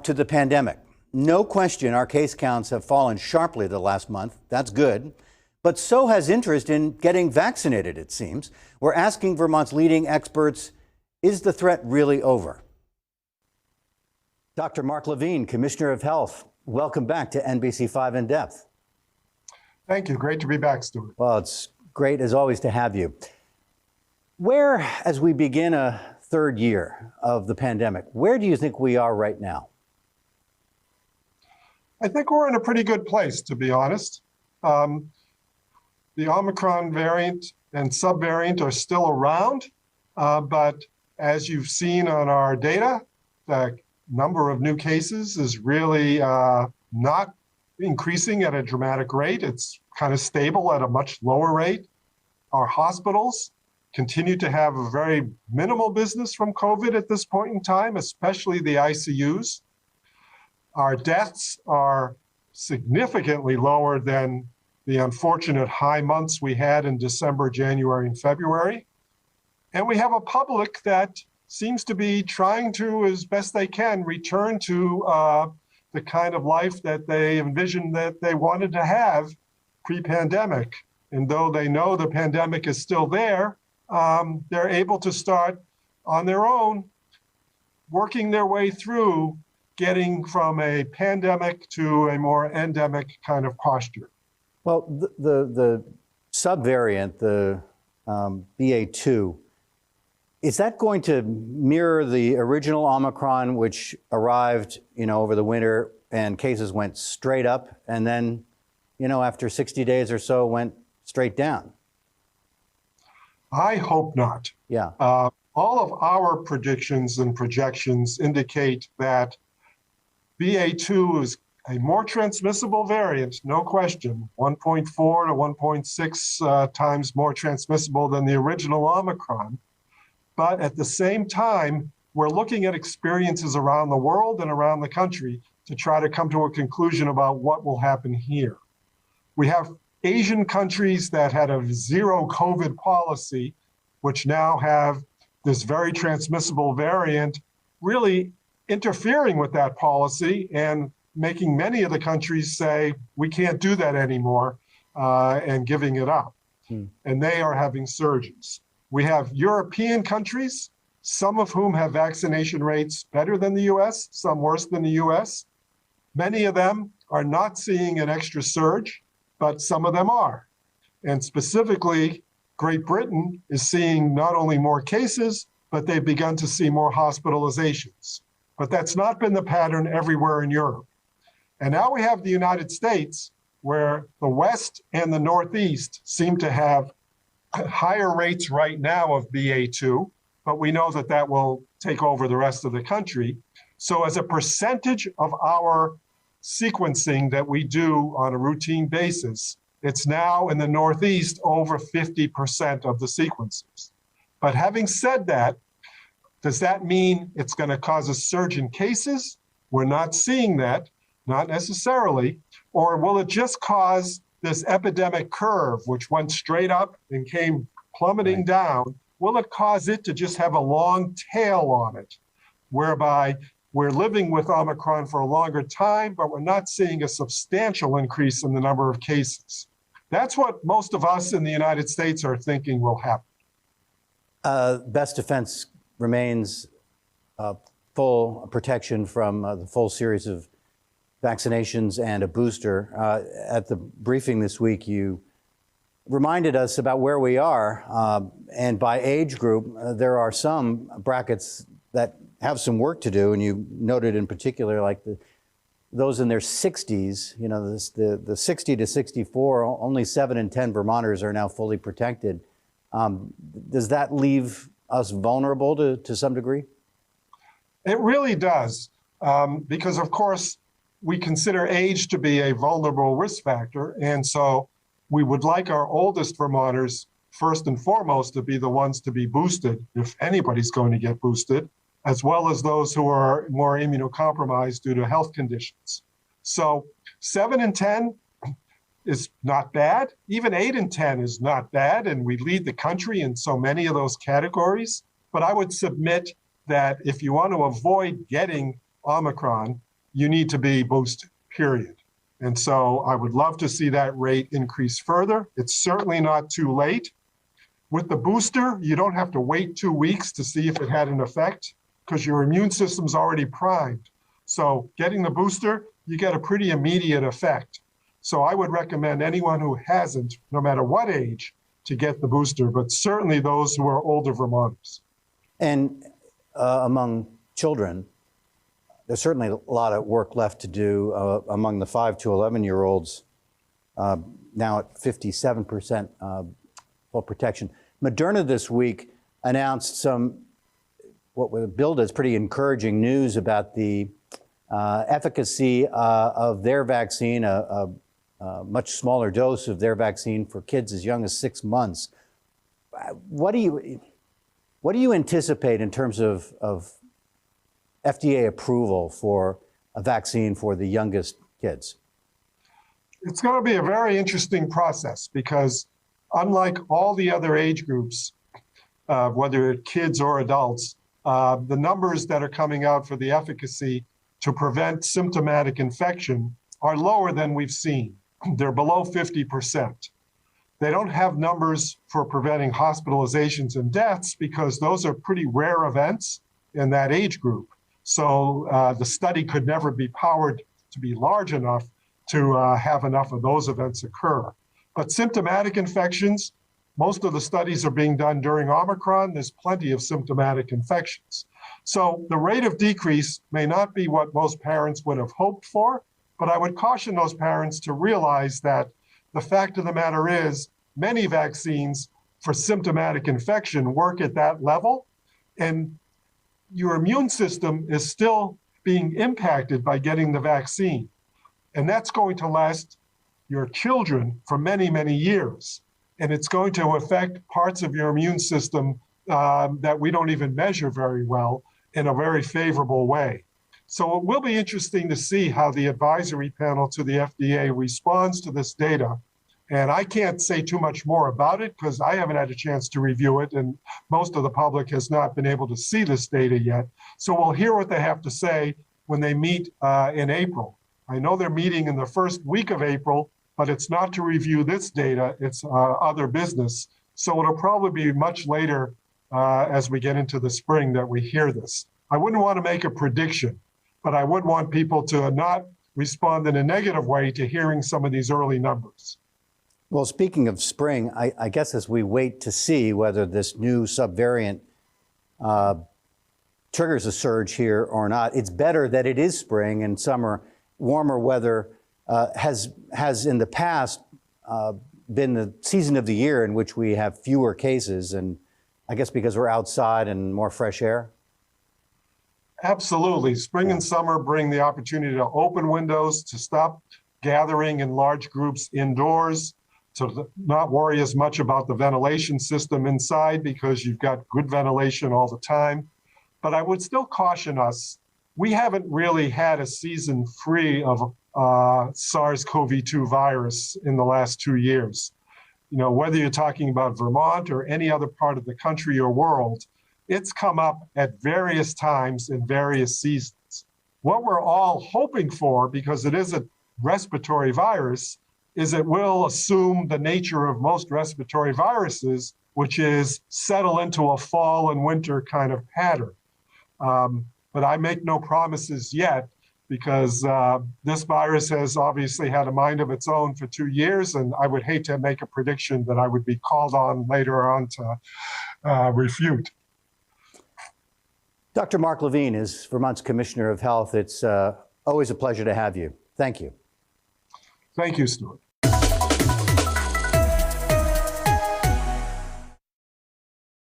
to the pandemic. No question our case counts have fallen sharply the last month. That's good. But so has interest in getting vaccinated, it seems. We're asking Vermont's leading experts, is the threat really over? Dr. Mark Levine, Commissioner of Health, welcome back to NBC5 In Depth. Thank you. Great to be back, Stuart. Well, it's great as always to have you. Where, as we begin a third year of the pandemic, where do you think we are right now? I think we're in a pretty good place, to be honest. The Omicron variant and subvariant are still around, but as you've seen on our data, the number of new cases is really not increasing at a dramatic rate. It's kind of stable at a much lower rate. Our hospitals continue to have a very minimal business from COVID at this point in time, especially the ICUs. Our deaths are significantly lower than the unfortunate high months we had in December, January, and February. And we have a public that seems to be trying to, as best they can, return to the kind of life that they envisioned that they wanted to have pre-pandemic. And though they know the pandemic is still there, they're able to start on their own, working their way through getting from a pandemic to a more endemic kind of posture. Well, the subvariant, the BA2, is that going to mirror the original Omicron, which arrived, over the winter and cases went straight up and then, after 60 days or so went straight down? I hope not. Yeah. All of our predictions and projections indicate that BA2 is a more transmissible variant, no question, 1.4 to 1.6 times more transmissible than the original Omicron. But at the same time, we're looking at experiences around the world and around the country to try to come to a conclusion about what will happen here. We have Asian countries that had a zero COVID policy, which now have this very transmissible variant really interfering with that policy and making many of the countries say, we can't do that anymore, and giving it up. And they are having surges. We have European countries, some of whom have vaccination rates better than the US, some worse than the US. Many of them are not seeing an extra surge, but some of them are. And specifically, Great Britain is seeing not only more cases, but they've begun to see more hospitalizations. But that's not been the pattern everywhere in Europe. And now we have the United States, where the West and the Northeast seem to have higher rates right now of BA2, but we know that that will take over the rest of the country. So as a percentage of our sequencing that we do on a routine basis, it's now in the Northeast over 50% of the sequences. But having said that, does that mean it's going to cause a surge in cases? We're not seeing that, not necessarily. Or will it just cause this epidemic curve, which went straight up and came plummeting down? Will it cause it to just have a long tail on it, whereby we're living with Omicron for a longer time, but we're not seeing a substantial increase in the number of cases? That's what most of us in the United States are thinking will happen. Best defense remains full protection from the full series of vaccinations and a booster. At the briefing this week, you reminded us about where we are. And by age group, there are some brackets that have some work to do. And you noted in particular, like those in their 60s, the 60 to 64, only 7 in 10 Vermonters are now fully protected. Does that leave us vulnerable to some degree? It really does, because of course, we consider age to be a vulnerable risk factor. And so we would like our oldest Vermonters, first and foremost, to be the ones to be boosted, if anybody's going to get boosted, as well as those who are more immunocompromised due to health conditions. So 7 in 10 is not bad. Even 8 in 10 is not bad. And we lead the country in so many of those categories. But I would submit that if you want to avoid getting Omicron, you need to be boosted, period. And so I would love to see that rate increase further. It's certainly not too late. With the booster, you don't have to wait 2 weeks to see if it had an effect because your immune system's already primed. So getting the booster, you get a pretty immediate effect. So I would recommend anyone who hasn't, no matter what age, to get the booster, but certainly those who are older Vermonters. And among children, there's certainly a lot of work left to do among the 5 to 11-year-olds, now at 57% full protection. Moderna this week announced some, what was billed as pretty encouraging news about the efficacy of their vaccine, a much smaller dose of their vaccine for kids as young as 6 months. What do you anticipate in terms of FDA approval for a vaccine for the youngest kids? It's going to be a very interesting process because unlike all the other age groups, whether kids or adults, the numbers that are coming out for the efficacy to prevent symptomatic infection are lower than we've seen. They're below 50%. They don't have numbers for preventing hospitalizations and deaths because those are pretty rare events in that age group. So the study could never be powered to be large enough to have enough of those events occur. But symptomatic infections, most of the studies are being done during Omicron. There's plenty of symptomatic infections. So the rate of decrease may not be what most parents would have hoped for, but I would caution those parents to realize that the fact of the matter is many vaccines for symptomatic infection work at that level, and your immune system is still being impacted by getting the vaccine. And that's going to last your children for many, many years. And it's going to affect parts of your immune system that we don't even measure very well in a very favorable way. So it will be interesting to see how the advisory panel to the FDA responds to this data. And I can't say too much more about it because I haven't had a chance to review it, and most of the public has not been able to see this data yet. So we'll hear what they have to say when they meet in April. I know they're meeting in the first week of April, but it's not to review this data, it's other business. So it'll probably be much later as we get into the spring that we hear this. I wouldn't want to make a prediction, but I would want people to not respond in a negative way to hearing some of these early numbers. Well, speaking of spring, I guess as we wait to see whether this new subvariant triggers a surge here or not, it's better that it is spring and summer. Warmer weather has in the past been the season of the year in which we have fewer cases, and I guess because we're outside and more fresh air? Absolutely. Spring and summer bring the opportunity to open windows, to stop gathering in large groups indoors, to not worry as much about the ventilation system inside because you've got good ventilation all the time. But I would still caution us, we haven't really had a season free of SARS-CoV-2 virus in the last 2 years. You know, whether you're talking about Vermont or any other part of the country or world, it's come up at various times in various seasons. What we're all hoping for, because it is a respiratory virus, is it will assume the nature of most respiratory viruses, which is settle into a fall and winter kind of pattern. But I make no promises yet because this virus has obviously had a mind of its own for 2 years, and I would hate to make a prediction that I would be called on later on to refute. Dr. Mark Levine is Vermont's Commissioner of Health. It's always a pleasure to have you. Thank you. Thank you, Stuart.